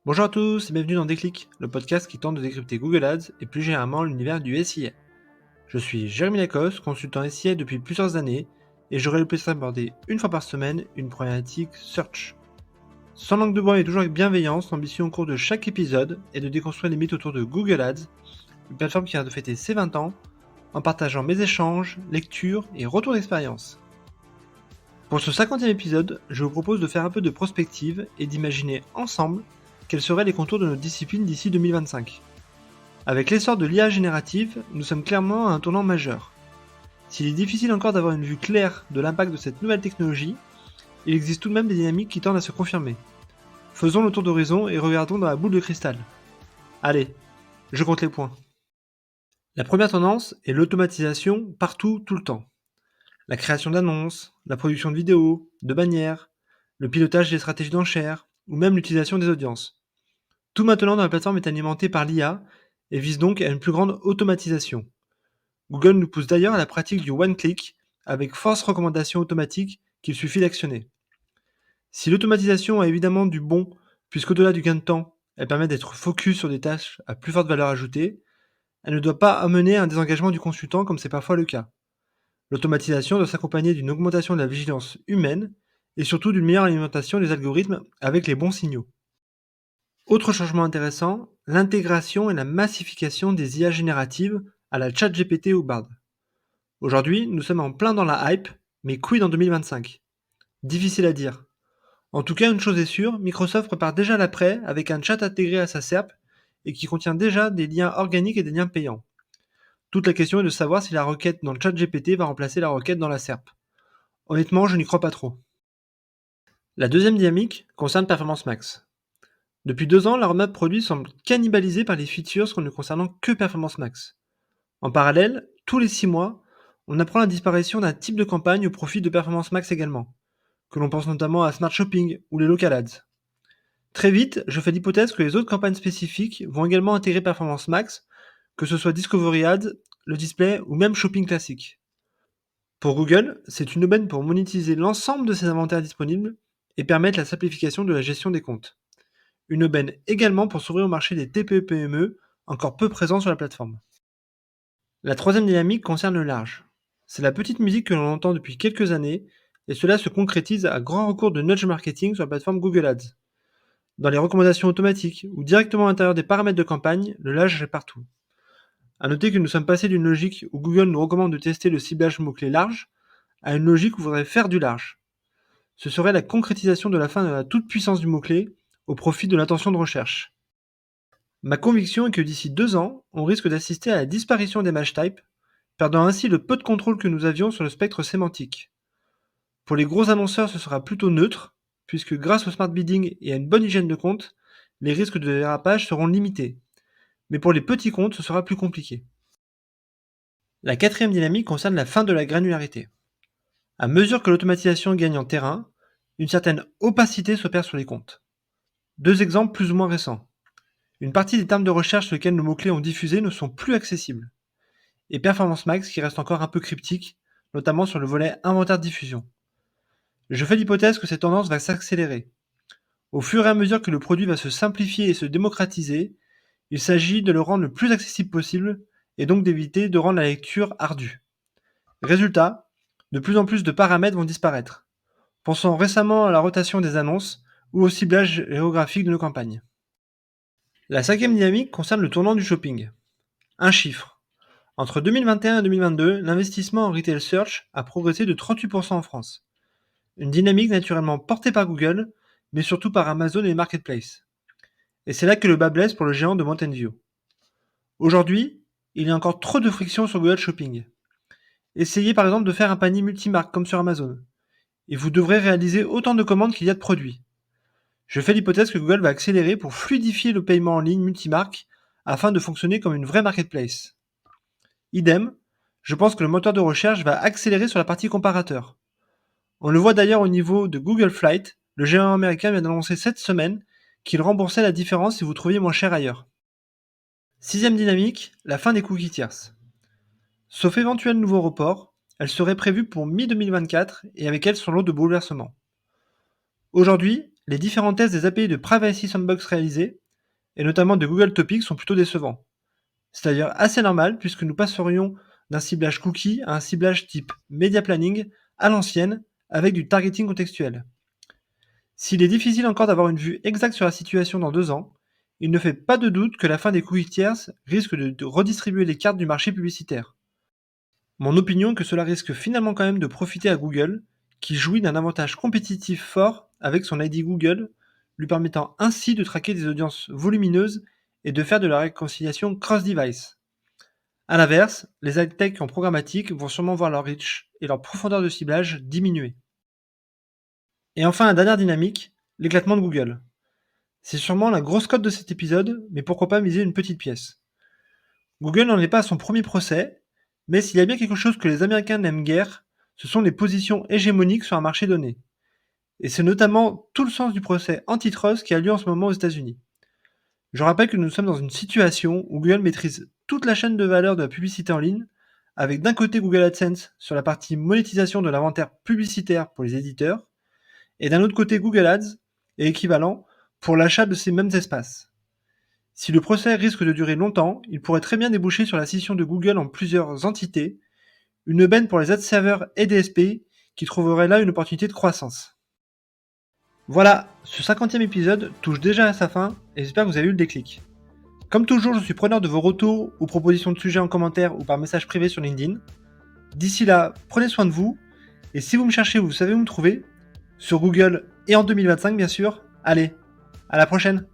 Bonjour à tous et bienvenue dans Déclic, le podcast qui tente de décrypter Google Ads et plus généralement l'univers du SIA. Je suis Jérémy Lacoste, consultant SIA depuis plusieurs années et j'aurai le plaisir d'aborder une fois par semaine une problématique search. Sans langue de bois et toujours avec bienveillance, l'ambition au cours de chaque épisode est de déconstruire les mythes autour de Google Ads, une plateforme qui vient de fêter ses 20 ans, en partageant mes échanges, lectures et retours d'expérience. Pour ce 50e épisode, je vous propose de faire un peu de prospective et d'imaginer ensemble quels seraient les contours de notre discipline d'ici 2025. Avec l'essor de l'IA générative, nous sommes clairement à un tournant majeur. S'il est difficile encore d'avoir une vue claire de l'impact de cette nouvelle technologie, il existe tout de même des dynamiques qui tendent à se confirmer. Faisons le tour d'horizon et regardons dans la boule de cristal. Allez, je compte les points. La première tendance est l'automatisation partout, tout le temps. La création d'annonces, la production de vidéos, de bannières, le pilotage des stratégies d'enchères, ou même l'utilisation des audiences. Tout maintenant dans la plateforme est alimenté par l'IA et vise donc à une plus grande automatisation. Google nous pousse d'ailleurs à la pratique du one-click avec force recommandation automatique qu'il suffit d'actionner. Si l'automatisation a évidemment du bon, puisqu'au-delà du gain de temps, elle permet d'être focus sur des tâches à plus forte valeur ajoutée, elle ne doit pas amener à un désengagement du consultant comme c'est parfois le cas. L'automatisation doit s'accompagner d'une augmentation de la vigilance humaine et surtout d'une meilleure alimentation des algorithmes avec les bons signaux. Autre changement intéressant, l'intégration et la massification des IA génératives à la ChatGPT ou Bard. Aujourd'hui, nous sommes en plein dans la hype, mais quid en 2025? Difficile à dire. En tout cas, une chose est sûre, Microsoft prépare déjà l'après avec un chat intégré à sa SERP et qui contient déjà des liens organiques et des liens payants. Toute la question est de savoir si la requête dans le ChatGPT va remplacer la requête dans la SERP. Honnêtement, je n'y crois pas trop. La deuxième dynamique concerne Performance Max. Depuis 2 ans, la roadmap produit semble cannibalisée par les features ne concernant que Performance Max. En parallèle, tous les 6 mois, on apprend la disparition d'un type de campagne au profit de Performance Max également, que l'on pense notamment à Smart Shopping ou les Local Ads. Très vite, je fais l'hypothèse que les autres campagnes spécifiques vont également intégrer Performance Max, que ce soit Discovery Ads, le display ou même Shopping classique. Pour Google, c'est une aubaine pour monétiser l'ensemble de ses inventaires disponibles et permettre la simplification de la gestion des comptes. Une aubaine également pour s'ouvrir au marché des TPE-PME, encore peu présents sur la plateforme. La troisième dynamique concerne le large. C'est la petite musique que l'on entend depuis quelques années, et cela se concrétise à grand recours de nudge marketing sur la plateforme Google Ads. Dans les recommandations automatiques ou directement à l'intérieur des paramètres de campagne, le large est partout. A noter que nous sommes passés d'une logique où Google nous recommande de tester le ciblage mot-clé large à une logique où il faudrait faire du large. Ce serait la concrétisation de la fin de la toute-puissance du mot-clé au profit de l'intention de recherche. Ma conviction est que d'ici 2 ans, on risque d'assister à la disparition des match types, perdant ainsi le peu de contrôle que nous avions sur le spectre sémantique. Pour les gros annonceurs, ce sera plutôt neutre, puisque grâce au smart bidding et à une bonne hygiène de compte, les risques de dérapage seront limités. Mais pour les petits comptes, ce sera plus compliqué. La quatrième dynamique concerne la fin de la granularité. À mesure que l'automatisation gagne en terrain, une certaine opacité s'opère sur les comptes. 2 exemples plus ou moins récents. Une partie des termes de recherche sur lesquels nos mots-clés ont diffusé ne sont plus accessibles. Et Performance Max qui reste encore un peu cryptique, notamment sur le volet inventaire de diffusion. Je fais l'hypothèse que cette tendance va s'accélérer. Au fur et à mesure que le produit va se simplifier et se démocratiser, il s'agit de le rendre le plus accessible possible et donc d'éviter de rendre la lecture ardue. Résultat, de plus en plus de paramètres vont disparaître. Pensons récemment à la rotation des annonces ou au ciblage géographique de nos campagnes. La cinquième dynamique concerne le tournant du shopping. Un chiffre. Entre 2021 et 2022, l'investissement en retail search a progressé de 38% en France. Une dynamique naturellement portée par Google, mais surtout par Amazon et les marketplaces. Et c'est là que le bas blesse pour le géant de Mountain View. Aujourd'hui, il y a encore trop de friction sur Google Shopping. Essayez par exemple de faire un panier multimarque comme sur Amazon, et vous devrez réaliser autant de commandes qu'il y a de produits. Je fais l'hypothèse que Google va accélérer pour fluidifier le paiement en ligne multimarque afin de fonctionner comme une vraie marketplace. Idem, je pense que le moteur de recherche va accélérer sur la partie comparateur. On le voit d'ailleurs au niveau de Google Flight, le géant américain vient d'annoncer cette semaine qu'il remboursait la différence si vous trouviez moins cher ailleurs. Sixième dynamique, la fin des cookies tierces. Sauf éventuel nouveau report, elle serait prévue pour mi-2024 et avec elle son lot de bouleversements. Aujourd'hui, les différents tests des API de Privacy Sandbox réalisés, et notamment de Google Topics, sont plutôt décevants. C'est-à-dire assez normal puisque nous passerions d'un ciblage cookie à un ciblage type media planning à l'ancienne avec du targeting contextuel. S'il est difficile encore d'avoir une vue exacte sur la situation dans 2 ans, il ne fait pas de doute que la fin des cookies tierces risque de redistribuer les cartes du marché publicitaire. Mon opinion est que cela risque finalement quand même de profiter à Google, qui jouit d'un avantage compétitif fort avec son ID Google, lui permettant ainsi de traquer des audiences volumineuses et de faire de la réconciliation cross-device. A l'inverse, les ad-tech en programmatique vont sûrement voir leur reach et leur profondeur de ciblage diminuer. Et enfin, la dernière dynamique, l'éclatement de Google. C'est sûrement la grosse cote de cet épisode, mais pourquoi pas miser une petite pièce. Google n'en est pas à son premier procès, mais s'il y a bien quelque chose que les Américains n'aiment guère, ce sont les positions hégémoniques sur un marché donné. Et c'est notamment tout le sens du procès antitrust qui a lieu en ce moment aux États-Unis. Je rappelle que nous sommes dans une situation où Google maîtrise toute la chaîne de valeur de la publicité en ligne, avec d'un côté Google AdSense sur la partie monétisation de l'inventaire publicitaire pour les éditeurs, et d'un autre côté Google Ads et équivalent pour l'achat de ces mêmes espaces. Si le procès risque de durer longtemps, il pourrait très bien déboucher sur la scission de Google en plusieurs entités, une aubaine pour les ad serveurs et DSP qui trouveraient là une opportunité de croissance. Voilà, ce 50e épisode touche déjà à sa fin et j'espère que vous avez eu le déclic. Comme toujours, je suis preneur de vos retours ou propositions de sujets en commentaire ou par message privé sur LinkedIn. D'ici là, prenez soin de vous et si vous me cherchez, vous savez où me trouver, sur Google et en 2025 bien sûr. Allez, à la prochaine!